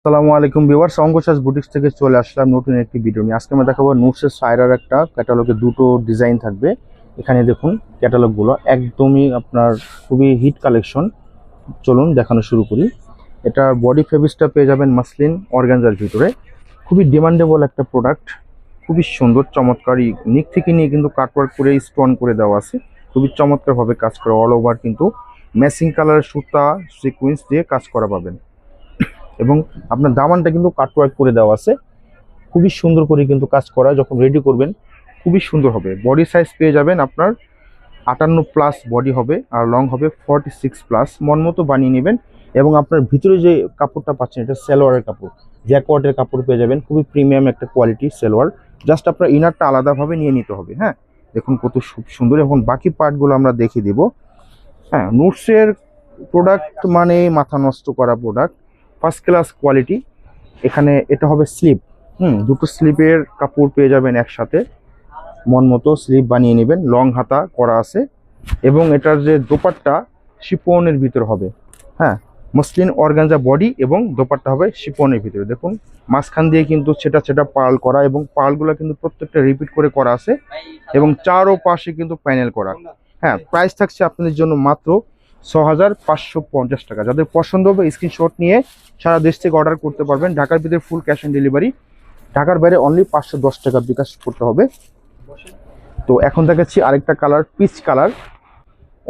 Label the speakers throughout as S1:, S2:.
S1: আসসালামু আলাইকুম viewers, অঙ্কচাষ boutiques থেকে চলে আসলাম নতুন একটি ভিডিও নিয়ে। আজকে আমরা দেখাবো নুটসের সায়রার একটা ক্যাটালগে দুটো ডিজাইন থাকবে। এখানে দেখুন ক্যাটালগুলো একদমই আপনার খুবই হিট কালেকশন। চলুন দেখানো শুরু করি। এটা বডি ফেব্রিক্সটা পেয়ে যাবেন মাসলিন অর্গানজার ভিতরে। খুবই ডিমান্ডেবল একটা প্রোডাক্ট, খুবই সুন্দর চমৎকার। নিক থেকে নিয়ে কিন্তু কাটওয়ার্ক করে স্টোন করে দেওয়া আছে, খুবই চমৎকারভাবে কাজ করা। অল ওভার কিন্তু ম্যাচিং কালারের সুতা সিকুয়েন্স দিয়ে কাজ করা পাবেন এবং আপনার দামানটা কিন্তু কাটওয়ার্ক করে দেওয়া আছে, খুবই সুন্দর করে কিন্তু কাজ করা। যখন রেডি করবেন খুবই সুন্দর হবে। বডি সাইজ পেয়ে যাবেন আপনার 58+ বডি হবে, আর লং হবে 46+। মন মতো বানিয়ে নেবেন। এবং আপনার ভিতরে যে কাপড়টা পাচ্ছেন এটা সালোয়ারের কাপড়, জ্যাকওয়ার্ডের কাপড় পেয়ে যাবেন, খুবই প্রিমিয়াম একটা কোয়ালিটি সালোয়ার। জাস্ট আপনার ইনারটা আলাদাভাবে নিয়ে নিতে হবে। হ্যাঁ, দেখুন কত সুন্দর। এখন বাকি পার্টগুলো আমরা দেখিয়ে দিব। হ্যাঁ, নুটসের প্রোডাক্ট মানে মাথা নষ্ট করা প্রোডাক্ট, ফার্স্ট ক্লাস কোয়ালিটি। এখানে এটা হবে স্লিপ, দুটো স্লিপের কাপড় পেয়ে যাবেন একসাথে। মন মতো স্লিপ বানিয়ে নেবেন, লং হাতা করা আছে। এবং এটার যে দোপাট্টা শিপনের ভিতর হবে। হ্যাঁ, মসলিন অর্গানজা বডি এবং দোপাট্টা হবে শিপনের ভিতরে। দেখুন মাঝখান দিয়ে কিন্তু ছেটা ছেটা পার্ল করা, এবং পার্লগুলো কিন্তু প্রত্যেকটা রিপিট করে করা আছে, এবং চারো পাশে কিন্তু প্যানেল করা। হ্যাঁ, প্রাইস থাকছে আপনাদের জন্য মাত্র 6550 টাকা। যাদের পছন্দ হবে স্ক্রিনশট নিয়ে সারা দেশ থেকে অর্ডার করতে পারবেন। ঢাকার ভিতরে ফুল ক্যাশ অন ডেলিভারি, ঢাকার বাইরে অনলি 510 টাকা বিকাশ করতে হবে। তো এখন দেখাচ্ছি আরেকটা কালার, পিচ কালার।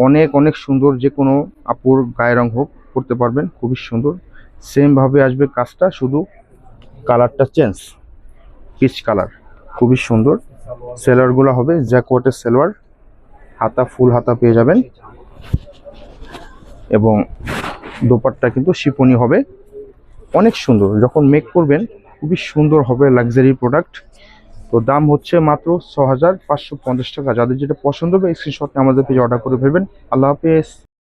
S1: অনেক অনেক সুন্দর, যে কোনো আপুর গায়ের রং হোক করতে পারবেন, খুবই সুন্দর। সেম ভাবে আসবে কাজটা, শুধু কালারটা চেঞ্জ। পিচ কালার খুবই সুন্দর। সেলোয়ারগুলো হবে জ্যাকওয়ার্টের সেলোয়ার, হাতা ফুল হাতা পেয়ে যাবেন, এবং দোপাট্টা কিন্তু শিপনি হবে। অনেক সুন্দর, যখন মেক করবেন খুবই সুন্দর হবে, লাক্সারি প্রোডাক্ট। তো দাম হচ্ছে মাত্র 6550 টাকা। যাদের যেটা পছন্দ হবে স্ক্রিনশট আমাদের পেজে অর্ডার করে ফেলবেন। আল্লাহ হাফেজ।